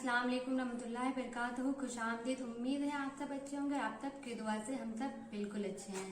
अस्सलाम वालेकुम रहमतुल्लाहि वबरकातुहू। खुश आमदीद। उम्मीद है आप सब अच्छे होंगे। आप सब की दुआ से हम सब बिल्कुल अच्छे हैं।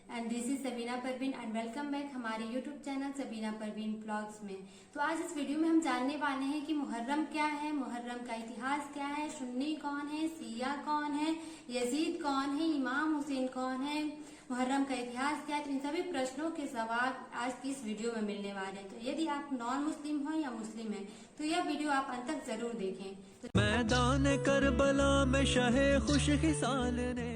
And this is Sabina Parveen and welcome back हमारे YouTube channel Sabina Parveen blogs में। तो आज इस वीडियो में हम जानने वाले हैं कि मुहर्रम क्या है, मुहर्रम का इतिहास क्या है, सुन्नी कौन है, शिया कौन है, यजीद कौन है, इमाम हुसैन कौन है, मुहर्रम का इतिहास क्या है। तो इन सभी प्रश्नों के जवाब आज की इस वीडियो में मिलने वाले हैं। तो यदि आप नॉन मुस्लिम हो या मुस्लिम हैं तो यह वीडियो आप अंत तक जरूर देखें। तो मैदान करबला में शहे खुश खिसाल ने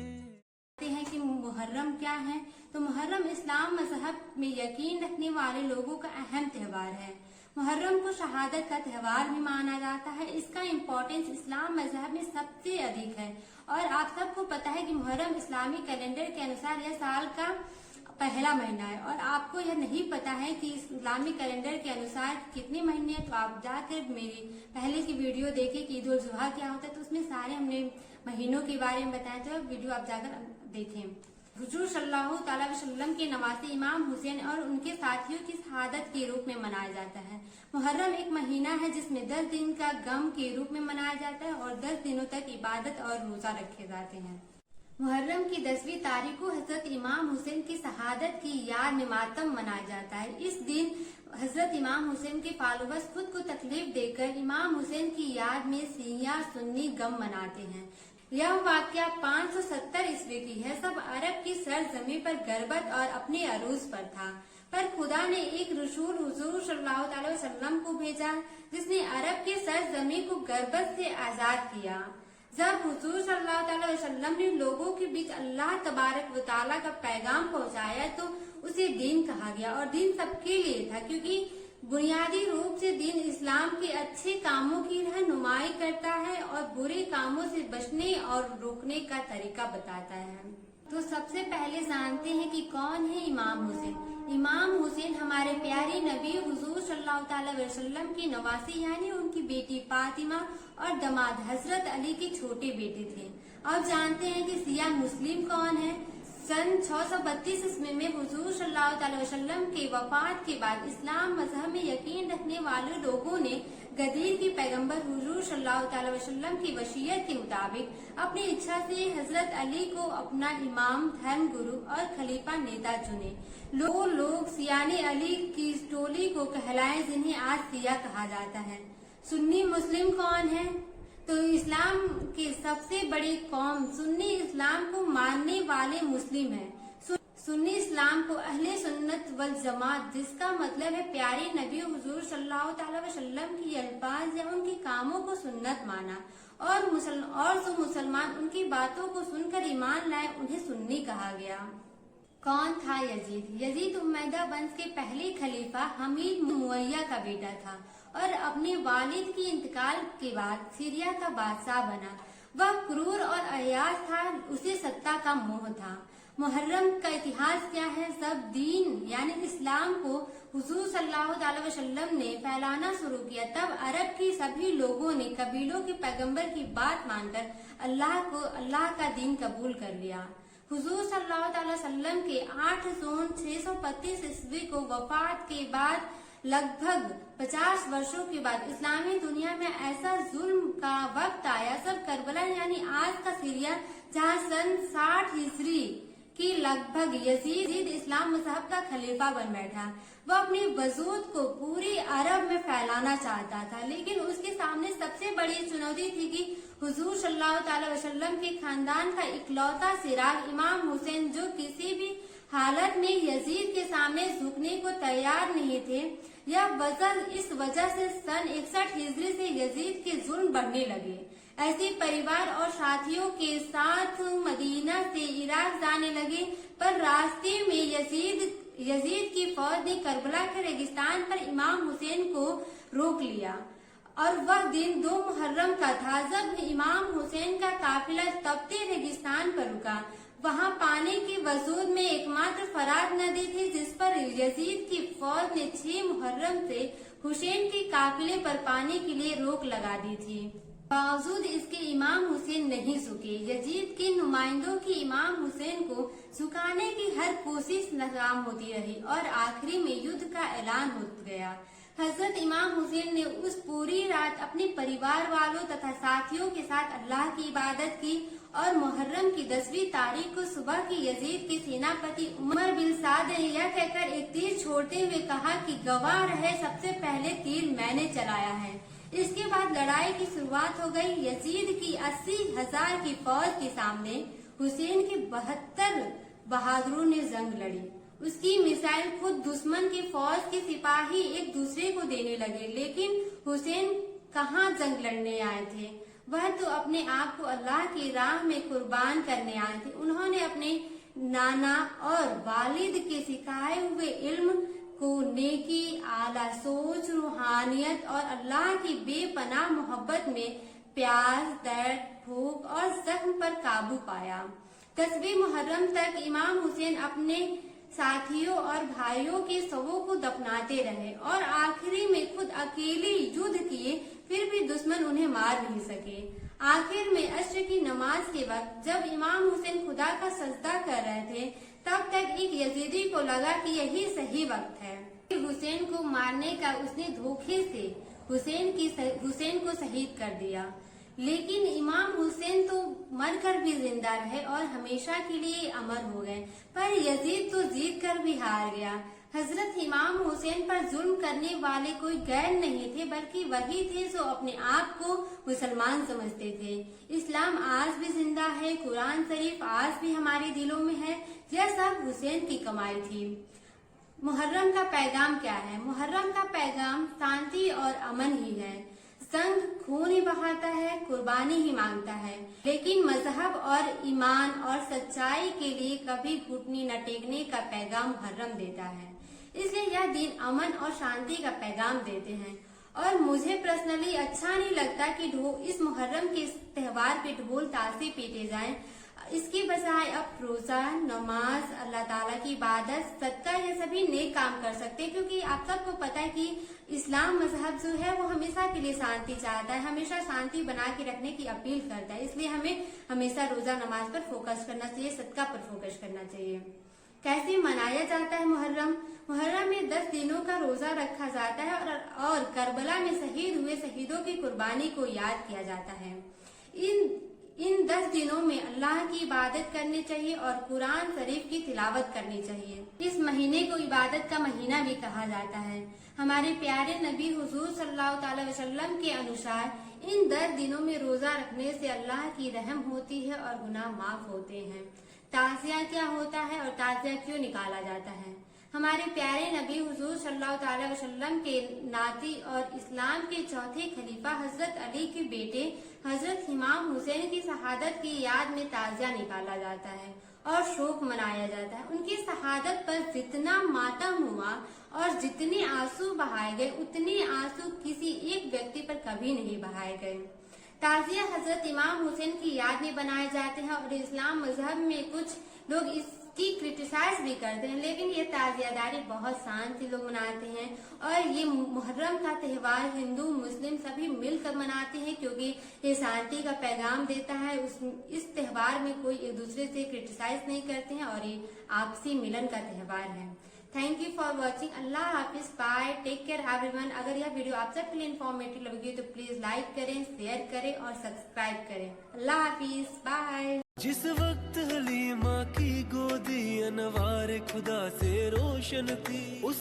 हैं कि मुहर्रम क्या है। तो मुहर्रम इस्लाम मजहब में यकीन रखने वाले लोगों का अहम त्योहार है। मुहर्रम को शहादत का त्योहार भी माना जाता है। इसका इम्पोर्टेंस इस्लाम मजहब में सबसे अधिक है और आप सबको पता है कि मुहर्रम इस्लामी कैलेंडर के अनुसार यह साल का पहला महीना है। और आपको यह नहीं पता है कि इस्लामी कैलेंडर के अनुसार कितने महीने हैं, तो आप जाकर मेरी पहले की वीडियो देखें कि ईद उल जुहा क्या होता है। तो उसमें सारे हमने महीनों के बारे में बताया, तो वीडियो आप जाकर देखें। हुजूर सल्लल्लाहु अलैहि वसल्लम के नवासे इमाम हुसैन और उनके साथियों की शहादत के रूप में मनाया जाता है। मुहर्रम एक महीना है जिसमें 10 दिन का गम के रूप में मनाया जाता है और 10 दिनों तक इबादत और रोजा रखे जाते हैं। मुहर्रम की 10वीं तारीख को हजरत इमाम हुसैन की शहादत की याद में मातम मनाया जाता है। इस दिन हजरत इमाम हुसैन के फॉलोवर्स खुद को तकलीफ देकर इमाम हुसैन की याद में शिया सुन्नी गम मनाते हैं। यह वाकया 570 ईस्वी की है। सब अरब की सरजमी पर गर्बत और अपने अरूज पर था, पर खुदा ने एक रसूल हुजूर सल्लल्लाहु अलैहि वसल्लम को भेजा जिसने अरब के सरजमी को गर्बत से आजाद किया। जब हुजूर सल्लल्लाहु अलैहि वसल्लम ने लोगों के बीच अल्लाह तबारक व तआला का पैगाम पहुंचाया तो उसे दीन कहा गया। और दीन सबके लिए था क्योंकि बुनियादी रूप से दीन इस्लाम के अच्छे कामों की रहनुमाई करता है और बुरे कामों से बचने और रोकने का तरीका बताता है। तो सबसे पहले जानते हैं कि कौन है इमाम हुसैन। इमाम हुसैन हमारे प्यारे नबी हुजूर सल्लल्लाहु अलैहि वसल्लम की नवासी यानी उनकी बेटी फातिमा और दामाद हजरत अली के छोटे बेटे थे। अब जानते हैं कि शिया मुस्लिम कौन है। सन 632 ईस्वी में हुजूर सल्लल्लाहु अलैहि वसल्लम के वफात के बाद इस्लाम मजहब में यकीन रखने वाले लोगों ने गदीर के पैगंबर हुजूर सल्लल्लाहु अलैहि वसल्लम की वसीयत के मुताबिक अपनी इच्छा से हजरत अली को अपना इमाम, धर्म गुरु और खलीफा नेता चुने। लोग सियाने अली की टोली को कहलाए जिन्हें आज शिया कहा जाता है। सुन्नी मुस्लिम कौन है। तो इस्लाम के सबसे बड़ी कौम सुन्नी इस्लाम को मानने वाले मुस्लिम हैं। सुन्नी इस्लाम को अहले सुन्नत वल जमात, जिसका मतलब है प्यारे नबी हुजूर सल्लल्लाहु अलैहि वसल्लम की अल्फाज या उनके कामों को सुन्नत माना और जो मुसलमान उनकी बातों को सुनकर ईमान लाए उन्हें सुन्नी कहा गया। कौन था यजीद। यजीद उमैया वंश के पहले खलीफा हमीद मुअय्या का बेटा था और अपने वालिद के इंतकाल के बाद सीरिया का बादशाह बना। वह क्रूर और अयाज था, उसे सत्ता का मोह था। मुहर्रम का इतिहास क्या है। सब दीन यानी इस्लाम को हुजूर सल्लल्लाहु अलैहि वसल्लम ने फैलाना शुरू किया, तब अरब की सभी लोगों ने कबीलों के पैगंबर की बात मानकर अल्लाह का दीन कबूल कर लिया। हुजूर सल्लल्लाहु अलैहि वसल्लम के 8 जून 625 ईस्वी को वफात के बाद लगभग 50 वर्षों के बाद इस्लामी दुनिया में ऐसा जुल्म का वक्त आया। सब करबला यानी आज का सीरिया, जहां सन 60 हिजरी की लगभग यजीद इस्लाम मजहब का खलीफा बन बैठा। वह अपने वजूद को पूरी अरब में फैलाना चाहता था, लेकिन उसके सामने सबसे बड़ी चुनौती थी कि हुजूर सल्लल्लाहु अलैहि वसल्लम के खानदान का इकलौता चिराग इमाम हुसैन, जो किसी भी हालत में यजीद के सामने झुकने को तैयार नहीं थे। इस वजह से सन 61 हिजरी से यजीद के जुल्म बढ़ने लगे। ऐसे परिवार और साथियों के साथ मदीना से इराक जाने लगे, पर रास्ते में यजीद की फौज ने करबला के रेगिस्तान पर इमाम हुसैन को रोक लिया। और वह दिन 2 मुहर्रम का था जब इमाम हुसैन का काफिला तपते रेगिस्तान पर रुका। वहां पानी के वजूद में एकमात्र फरात नदी थी जिस पर यजीद की फौज ने 6 मुहर्रम से हुसैन के काफिले पर पानी के लिए रोक लगा दी थी। बावजूद इसके इमाम हुसैन नहीं झुके। यजीद के नुमाइंदों की इमाम हुसैन को झुकाने की हर कोशिश नाकाम होती रही और आखिरी में युद्ध का ऐलान हो गया। हजरत इमाम हुसैन ने उस पूरी रात अपने परिवार वालों तथा साथियों के साथ अल्लाह की इबादत की और मुहर्रम की 10वीं तारीख को सुबह की यजीद के सेनापति उमर बिन साद ने यह कहकर एक तीर छोड़ते हुए कहा कि गवाह रहे, सबसे पहले तीर मैंने चलाया है। इसके बाद लड़ाई की शुरुआत हो गई। यजीद की 80,000 की फौज के सामने हुसैन के 72 बहादुरों ने जंग लड़ी। उसकी मिसाइल खुद दुश्मन की फौज के सिपाही एक दूसरे को देने लगे, लेकिन हुसैन कहाँ जंग लड़ने आए थे, वह तो अपने आप को अल्लाह की राह में कुर्बान करने आए थे। उन्होंने अपने नाना और वालिद के सिखाए हुए इल्म को नेकी, आला सोच, रूहानियत और अल्लाह की बेपनाह मोहब्बत में प्यास, दर्द, भूख और जख्म पर काबू पाया। 10वीं मुहर्रम तक इमाम हुसैन अपने साथियों और भाइयों के शवों को दफनाते रहे और आखिरी में खुद अकेले युद्ध किए, फिर भी दुश्मन उन्हें मार नहीं सके। आखिर में अश्र की नमाज के वक्त जब इमाम हुसैन खुदा का सजदा कर रहे थे, तब तक एक यजीदी को लगा कि यही सही वक्त है। हुसैन को मारने का उसने धोखे से हुसैन को शहीद कर दिया, लेकिन इमाम हुसैन तो मरकर भी जिंदा रहे और हमेशा के लिए अमर हो गए। पर यजीद तो जीत कर भी हार गया। हजरत इमाम हुसैन पर जुल्म करने वाले कोई गैर नहीं थे, बल्कि वही थे जो अपने आप को मुसलमान समझते थे। इस्लाम आज भी जिंदा है, कुरान शरीफ आज भी हमारे दिलों में है। यह सब हुसैन की कमाई थी। मुहर्रम का पैगाम क्या है? मुहर्रम का पैगाम शांति और अमन ही है। संग खून ही बहाता है, कुर्बानी ही मांगता है, लेकिन मजहब और ईमान और सच्चाई के लिए कभी घुटनी न टेकने का पैगाम मुहर्रम देता है। इसलिए यह दिन अमन और शांति का पैगाम देते हैं। और मुझे पर्सनली अच्छा नहीं लगता कि इस मुहर्रम के त्योहार पे ढोल ताशे पीटे जाएं। इसके बजाय अब रोजा, नमाज, अल्लाह ताला की इबादत, सदका, ये सभी नेक काम कर सकते हैं, क्योंकि आप सबको पता है कि इस्लाम मजहब जो है वो हमेशा के लिए शांति चाहता है, हमेशा शांति बना के रखने की अपील करता है। इसलिए हमें हमेशा रोजा, नमाज पर फोकस करना चाहिए, सदका पर फोकस करना चाहिए। कैसे मनाया जाता है मुहर्रम? मुहर्रम में 10 दिनों का रोजा रखा जाता है और करबला में शहीद हुए शहीदों की कुर्बानी को याद किया जाता है। इन 10 दिनों में अल्लाह की इबादत करनी चाहिए और कुरान शरीफ की तिलावत करनी चाहिए। इस महीने को इबादत का महीना भी कहा जाता है। हमारे प्यारे नबी हुजूर सल्लल्लाहु अलैहि वसल्लम के अनुसार इन 10 दिनों में रोजा रखने से अल्लाह की रहम होती है और गुनाह माफ होते हैं। ताज़िया क्या होता है और ताज़िया क्यों निकाला जाता है? हमारे प्यारे नबी हुजूर सल्लल्लाहु अलैहि वसल्लम के नाती और इस्लाम के चौथे खलीफा हजरत अली के बेटे हजरत इमाम हुसैन की शहादत की याद में ताज़िया निकाला जाता है और शोक मनाया जाता है। उनकी शहादत पर जितना मातम हुआ और जितने आंसू बहाए गए, उतने आंसू किसी एक व्यक्ति पर कभी नहीं बहाए गए। ताज़िया हजरत इमाम हुसैन की याद में बनाए जाते हैं और इस्लाम मजहब में कुछ लोग इसकी क्रिटिसाइज भी करते हैं, लेकिन ये ताज़ियादारी बहुत शांति लोग मनाते हैं। और ये मुहर्रम का त्योहार हिंदू मुस्लिम सभी मिलकर मनाते हैं, क्योंकि ये शांति का पैगाम देता है। इस त्योहार में कोई एक दूसरे से क्रिटिसाइज नहीं करते हैं और ये आपसी मिलन का त्योहार है। Thank you for watching. Allah हाफिज, बाय, टेक केयर एवरीवन। अगर यह वीडियो आप सबके लिए इन्फॉर्मेटिव लगी तो प्लीज लाइक करें, शेयर करें और सब्सक्राइब करें। अल्लाह हाफिज, बाय। जिस वक्त हलीमा की गोदी अनवार खुदा से रोशन थी, उस